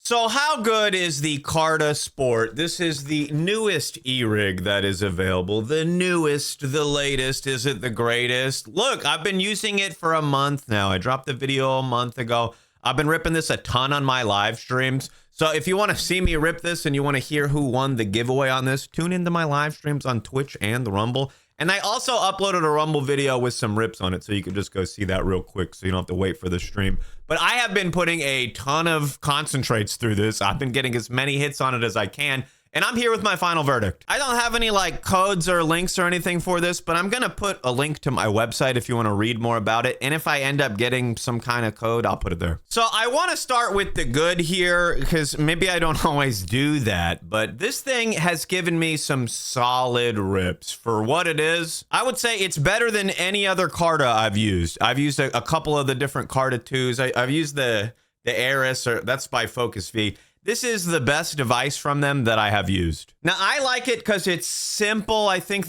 So how good is the CARTA Sport? This is the newest e-rig that is available. The newest, the latest. Is it the greatest? Look, I've been using it for a month now. I dropped the video a month ago. I've been ripping this a ton on my live streams. So if you want to see me rip this and you want to hear who won the giveaway on this, tune into my live streams on Twitch and the Rumble. And I also uploaded a Rumble video with some rips on it, so you can just go see that real quick so you don't have to wait for the stream. But I have been putting a ton of concentrates through this. I've been getting as many hits on it as I can. And I'm here with my final verdict. I don't have any like codes or links or anything for this, but I'm gonna put a link to my website if you want to read more about it. And if I end up getting some kind of code, I'll put it there. So I want to start with the good here, because maybe I don't always do that, but this thing has given me some solid rips. For what it is, I would say it's better than any other CARTA I've used. I've used a couple of the different CARTA 2s. I've used the Aris, or that's by Focus V. This is the best device from them that I have used. Now, I like it because it's simple. I think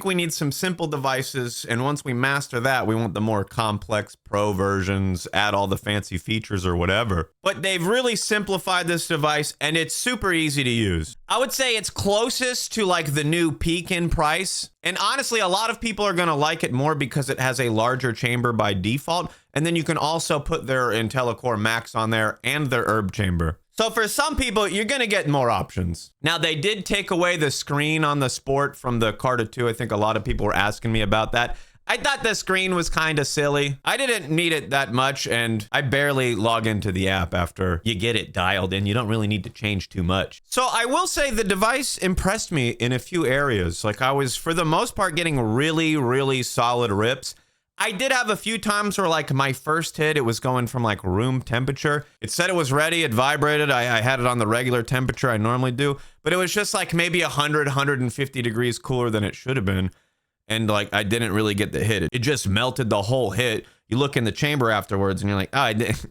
we need some simple devices, and once we master that, we want the more complex pro versions, add all the fancy features or whatever. But they've really simplified this device, and it's super easy to use. I would say it's closest to like the new Peak in price. And honestly, a lot of people are gonna like it more because it has a larger chamber by default, and then you can also put their IntelliCore Max on there and their Herb chamber. So for some people, you're going to get more options. Now, they did take away the screen on the Sport from the CARTA 2. I think a lot of people were asking me about that. I thought the screen was kind of silly. I didn't need it that much, and I barely log into the app after you get it dialed in. You don't really need to change too much. So I will say the device impressed me in a few areas. Like, I was, for the most part, getting really, really solid rips. I did have a few times where like my first hit, it was going from like room temperature. It said it was ready, it vibrated. I had it on the regular temperature I normally do, but it was just like maybe 100, 150 degrees cooler than it should have been. And like, I didn't really get the hit. It just melted the whole hit. You look in the chamber afterwards and you're like, oh, I didn't.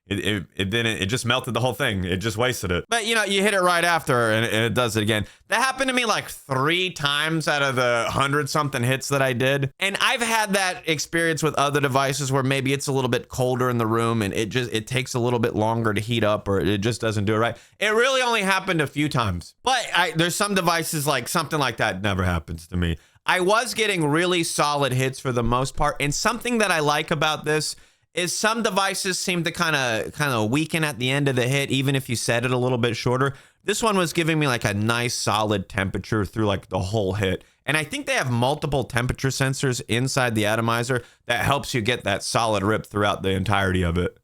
It didn't, it just melted the whole thing. It just wasted it. But you know, you hit it right after and it does it again. That happened to me like 3 times out of the 100 something hits that I did. And I've had that experience with other devices where maybe it's a little bit colder in the room and it takes a little bit longer to heat up, or it just doesn't do it right. It really only happened a few times. But there's some devices like something like that never happens to me. I was getting really solid hits for the most part. And something that I like about this is some devices seem to kind of weaken at the end of the hit, even if you set it a little bit shorter. This one was giving me like a nice solid temperature through like the whole hit. And I think they have multiple temperature sensors inside the atomizer that helps you get that solid rip throughout the entirety of it.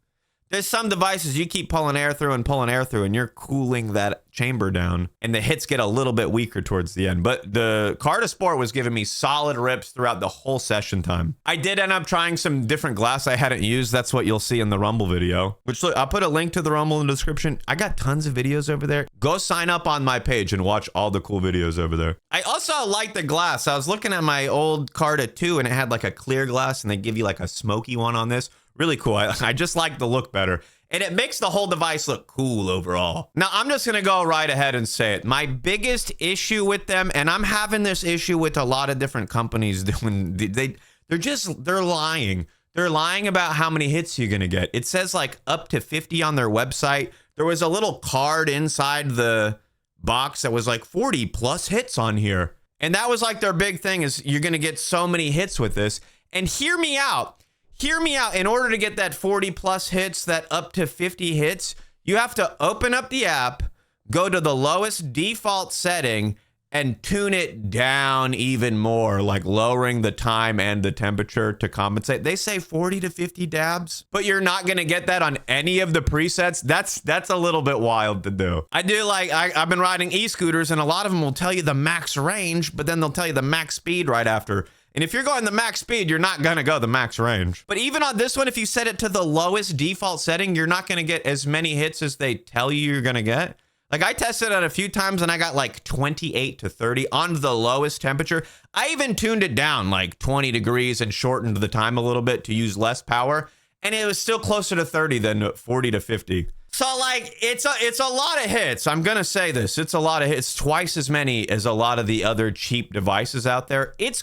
There's some devices you keep pulling air through and you're cooling that chamber down, and the hits get a little bit weaker towards the end. But the CARTA Sport was giving me solid rips throughout the whole session time. I did end up trying some different glass I hadn't used. That's what you'll see in the Rumble video, which look, I'll put a link to the Rumble in the description. I got tons of videos over there. Go sign up on my page and watch all the cool videos over there. I also like the glass. I was looking at my old CARTA 2 and it had like a clear glass, and they give you like a smoky one on this. Really cool. I just like the look better. And it makes the whole device look cool overall. Now, I'm just going to go right ahead and say it. My biggest issue with them, and I'm having this issue with a lot of different companies doing, they're lying. They're lying about how many hits you're going to get. It says like up to 50 on their website. There was a little card inside the box that was like 40 plus hits on here. And that was like their big thing, is you're going to get so many hits with this. And hear me out. Hear me out. In order to get that 40 plus hits, that up to 50 hits, you have to open up the app, go to the lowest default setting, and tune it down even more, like lowering the time and the temperature to compensate. They say 40 to 50 dabs, but you're not going to get that on any of the presets. That's a little bit wild to do. I do like, I've been riding e-scooters, and a lot of them will tell you the max range, but then they'll tell you the max speed right after. And if you're going the max speed, you're not going to go the max range. But even on this one, if you set it to the lowest default setting, you're not going to get as many hits as they tell you you're going to get. Like, I tested it a few times and I got like 28 to 30 on the lowest temperature. I even tuned it down like 20 degrees and shortened the time a little bit to use less power. And it was still closer to 30 than 40 to 50. So like, it's a lot of hits. I'm going to say this. It's a lot of hits. Twice as many as a lot of the other cheap devices out there. It's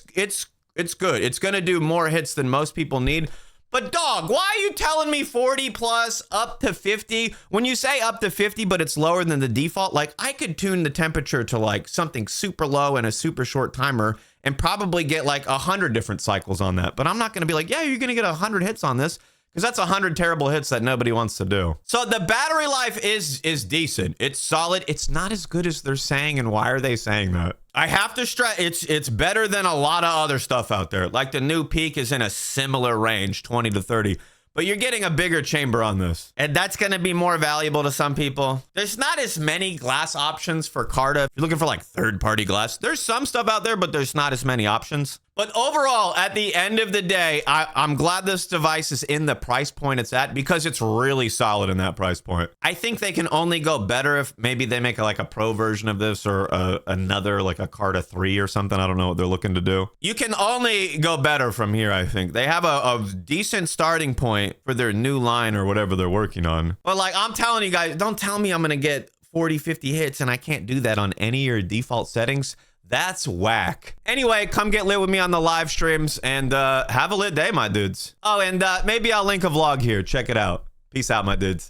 good. It's going to do more hits than most people need. But dog, why are you telling me 40 plus up to 50? When you say up to 50, but it's lower than the default, like I could tune the temperature to like something super low and a super short timer and probably get like 100 different cycles on that. But I'm not going to be like, yeah, you're going to get 100 hits on this, because that's 100 terrible hits that nobody wants to do. So the battery life is decent. It's solid. It's not as good as they're saying. And why are they saying that? I have to stress, it's better than a lot of other stuff out there. Like the new Peak is in a similar range, 20 to 30. But you're getting a bigger chamber on this. And that's going to be more valuable to some people. There's not as many glass options for CARTA. If you're looking for like third-party glass, there's some stuff out there, but there's not as many options. But overall, at the end of the day, I'm glad this device is in the price point it's at, because it's really solid in that price point. I think they can only go better if maybe they make like a pro version of this, or another, like a CARTA 3 or something. I don't know what they're looking to do. You can only go better from here, I think. They have a decent starting point for their new line or whatever they're working on. But like, I'm telling you guys, don't tell me I'm going to get 40, 50 hits and I can't do that on any of your default settings. That's whack. Anyway, come get lit with me on the live streams and have a lit day, my dudes. Oh, and maybe I'll link a vlog here. Check it out. Peace out, my dudes.